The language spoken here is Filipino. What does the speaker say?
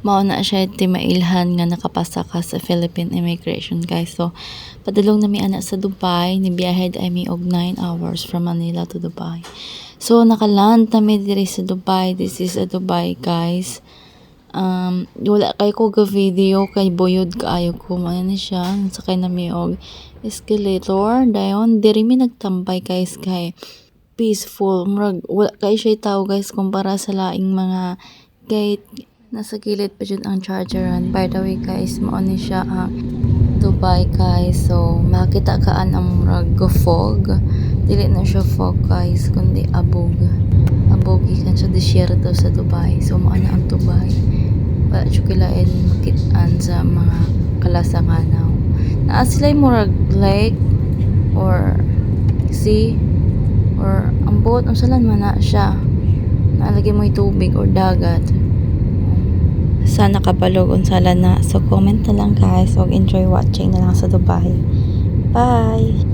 mao na siya timailhan nga nakapasa ka sa Philippine Immigration guys. So padulong na mi ana sa Dubai, ni biyahed ay mi og 9 hours from Manila to Dubai. So nakaland na mi diri sa Dubai. This is a Dubai guys. Wala kay ko ga video kay buyod kaayo ko man na siya. Sakay na mi og escalator dayon diri mi nagtambay guys kay peaceful. Murag wala kay siya tao guys kumpara sa laing mga gate. Nasa gilid pa dyan ang chargeran. By the way guys, mao ni siya Dubai guys. So makita kaan ang murag fog. Dili na siya fog guys, kundi abog. Abog ikan siya disyerto sa Dubai. So mao na ang Dubai. Wala siya kilain makitaan sa mga kalasanganaw. Naa sila murag lake or sea or ang boat ang salan man na siya. Naalagay mo tubig or dagat. Sana kabalog unsala na. So comment na lang guys. Huwag enjoy watching na lang sa Dubai. Bye!